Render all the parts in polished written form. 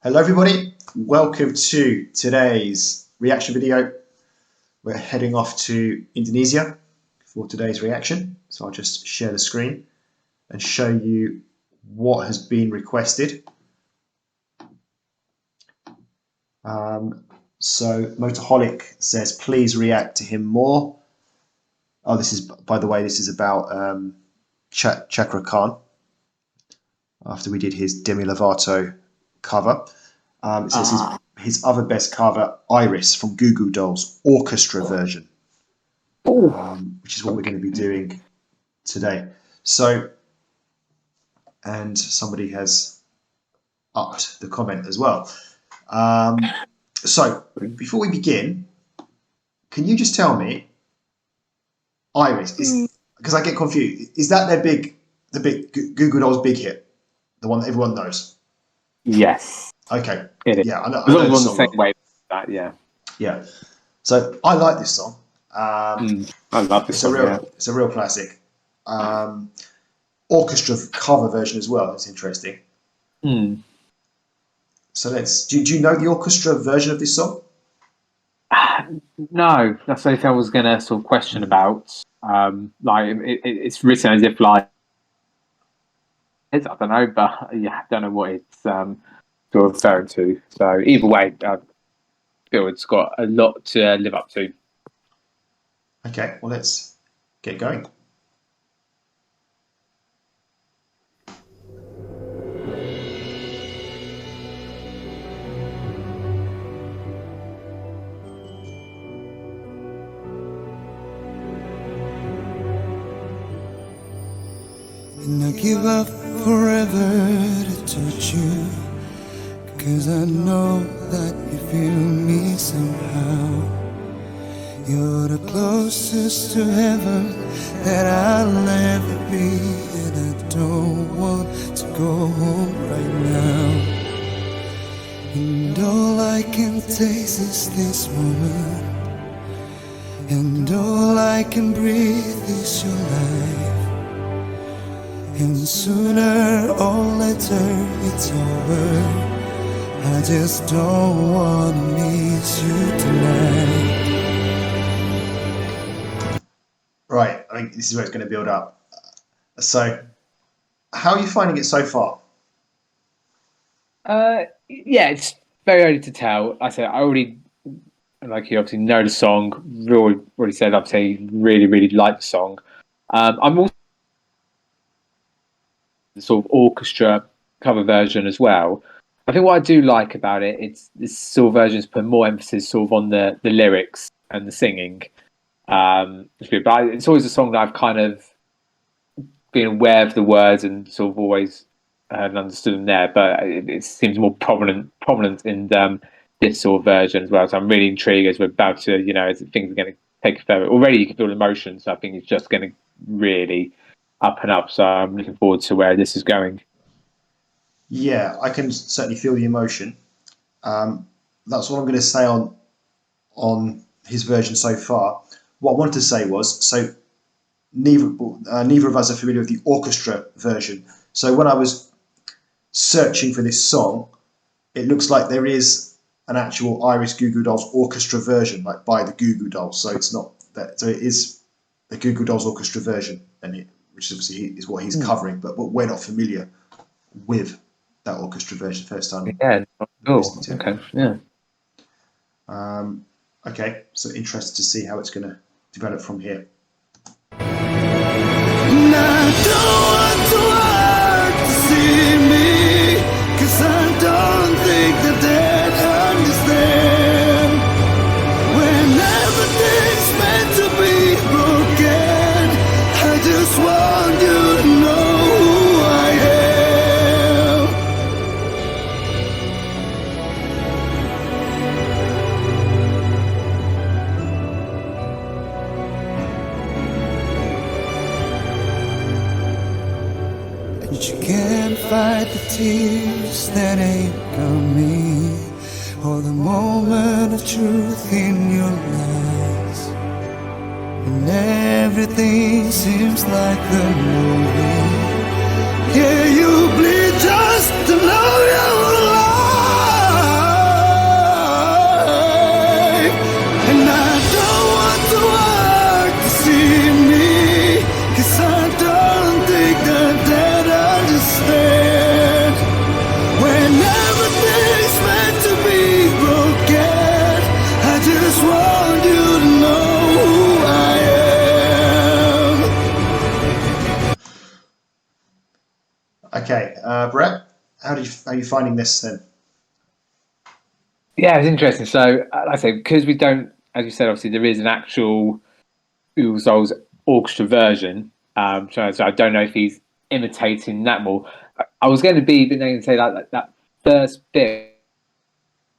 Hello everybody, welcome to today's reaction video. We're heading off to Indonesia for today's reaction. So I'll just share the screen and show you what has been requested. So Motorholic says, please react to him more. Oh, this is, by the way, this is about Cakra Khan after we did his Demi Lovato cover. It says his other best cover, Iris from Goo Goo Dolls, Orchestra version, which is what we're going to be doing today. So, and somebody has upped the comment as well. So, before we begin, can you just tell me, Iris, because I get confused, is that the big Goo Goo Dolls big hit, the one that everyone knows? Yes. Okay. It is. Yeah, I know on the the same way. That, yeah. Yeah. So I like this song. I love this song. It's a real classic. Orchestra cover version as well. It's interesting. So do you know the orchestra version of this song? No, that's the thing I was going to sort of question about. Like it's written as if like I don't know, but yeah, I don't know what it's sort of referring to. So either way, I feel it's got a lot to live up to. Okay, well let's get going. And I give up forever to touch you, 'cause I know that you feel me somehow. You're the closest to heaven that I'll ever be, and I don't want to go home right now. And all I can taste is this moment, and all I can breathe is your life. And sooner or later it's over. I just don't want to miss you tonight. Right, I think this is where it's going to build up. So, how are you finding it so far? Yeah, it's very early to tell. I said I already, like you obviously know the song. Already said obviously really like the song. I'm also the sort of orchestra cover version as well. I think what I do like about it, it's this sort of versions put more emphasis sort of on the lyrics and the singing. But it's always a song that I've kind of been aware of the words and sort of always understood them there. But it seems more prominent in this sort of version as well. So I'm really intrigued as we're about to, as things are going to take further. Already you can feel the emotion, so I think it's just going to really up and up. So I'm looking forward to where this is going. Yeah, I can certainly feel the emotion. That's what I'm going to say on his version so far. What I wanted to say was, so neither of us are familiar with the orchestra version. So when I was searching for this song, it looks like there is an actual Iris Goo Goo Dolls orchestra version, like by the Goo Goo Dolls. So it's not that. So it is the Goo Goo Dolls orchestra version, which obviously is what he's covering. But we're not familiar with that orchestra version. First time. Yeah. Cool. Okay. Yeah. Okay. So interested to see how it's going to develop from here. And I don't want to hurt to see me, 'cause I don't think that they'd understand when everything's meant to be broken. I just want you to know who I am. And you can't fight the tears that ain't coming, or the moment of truth in your eyes, when everything seems like the movie. Yeah, you bleed just to know you're alive. how are you finding this then? Yeah, it's interesting. So, like I say, because we don't, as you said, obviously there is an actual Goo Goo Dolls orchestra version. So I don't know if he's imitating that more. I was going to be, but then say like that first bit,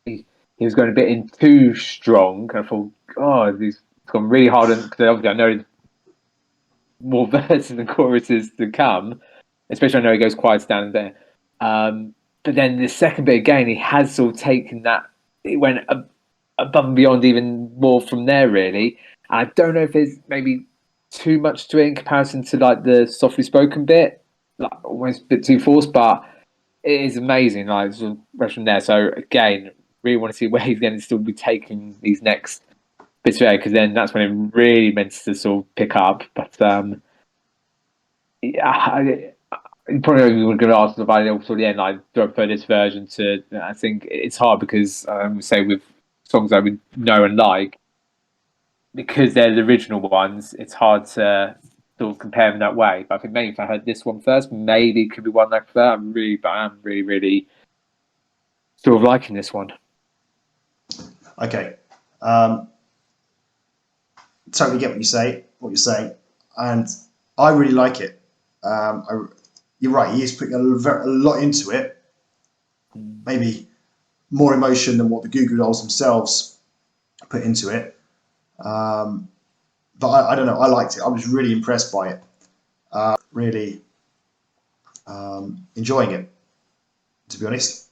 he was going a bit in too strong. I thought, oh, he's gone really hard, because obviously I know more verses and choruses to come. Especially I know he goes quiet down there. But then the second bit again, he has sort of taken that. It went above and beyond even more from there, really. And I don't know if there's maybe too much to it in comparison to like the softly spoken bit, like almost a bit too forced, but it is amazing. Like sort of right from there. So again, really want to see where he's going to still be taking these next bits there, because then that's when it really meant to sort of pick up. But yeah, you probably were going to ask about it also the end. Like, do I prefer this version to? I think it's hard because say with songs I would know and like, because they're the original ones, it's hard to sort of compare them that way. But I think maybe if I heard this one first, maybe it could be one I prefer. I'm really sort of liking this one. Okay, totally get what you're saying, and I really like it. You're right. He is putting a lot into it. Maybe more emotion than what the Goo Goo Dolls themselves put into it. But I don't know. I liked it. I was really impressed by it. Really enjoying it. To be honest,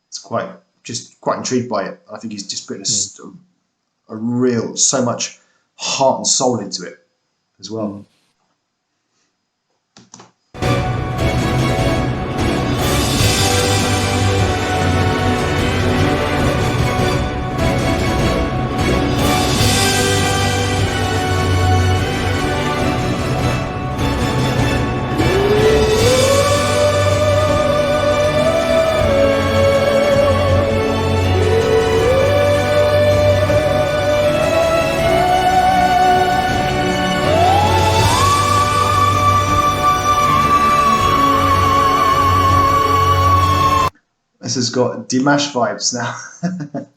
it's quite intrigued by it. I think he's just putting a real so much heart and soul into it as well. This has got Dimash vibes now.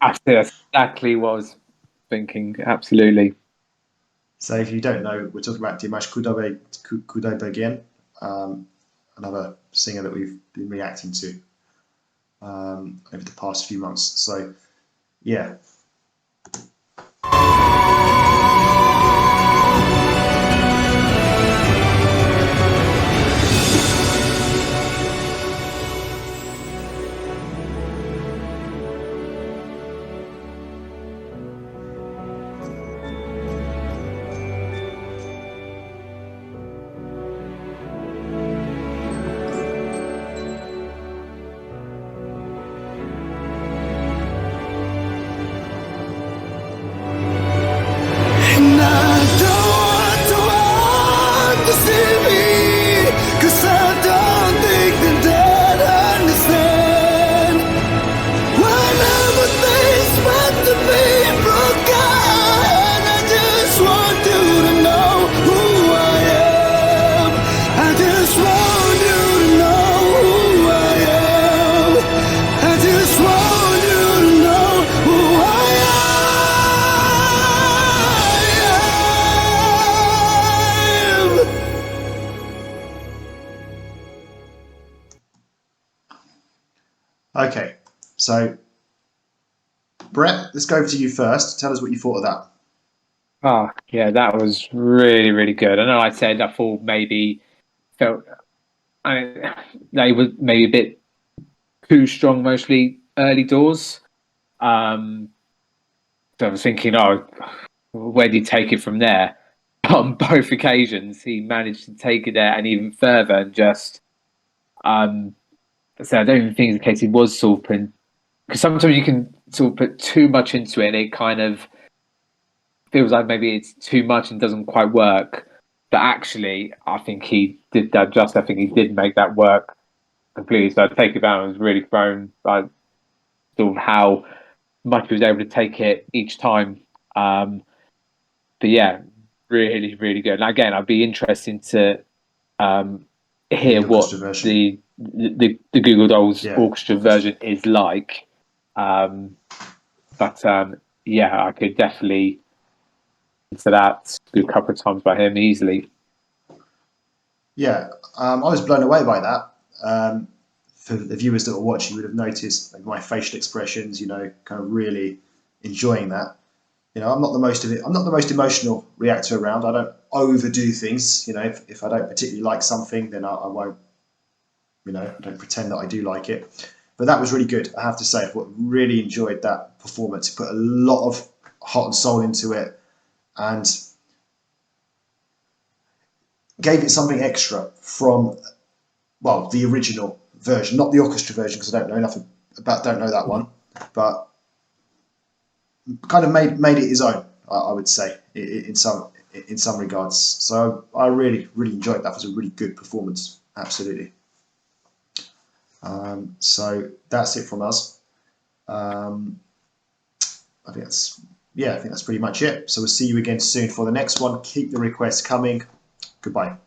That's exactly what I was thinking. Absolutely. So if you don't know, we're talking about Dimash Kudaibergen, another singer that we've been reacting to over the past few months. So yeah. Okay, so Brett, let's go over to you first. Tell us what you thought of that. Oh, yeah, that was really good. I know I said I thought maybe felt they were maybe a bit too strong, mostly early doors. So I was thinking, oh, where did he take it from there? On both occasions, he managed to take it there and even further, and just so I don't even think it's the case he was sort of putting, because sometimes you can sort of put too much into it and it kind of feels like maybe it's too much and doesn't quite work. But actually, I think he did that just. I think he did make that work completely. So I take it back. I was really thrown by sort of how much he was able to take it each time. But yeah, really good. And again, I'd be interested to hear what the Goo Goo Dolls Yeah. orchestra version is like. But yeah, I could definitely listen to that a couple of times by him easily. Yeah, I was blown away by that. For the viewers that were watching, you would have noticed like, my facial expressions. You know, kind of really enjoying that. You know, I'm not the most emotional reactor around. I don't overdo things. You know, if I don't particularly like something, then I won't. You know, I don't pretend that I do like it. But that was really good. I have to say, I really enjoyed that performance. It put a lot of heart and soul into it, and gave it something extra from, well, the original version, not the orchestra version, because I don't know enough about, don't know that one, but kind of made it his own, I would say, in some regards. So I really enjoyed that. It was a really good performance, absolutely. So that's it from us. I think that's pretty much it. So we'll see you again soon for the next one. Keep the requests coming. Goodbye.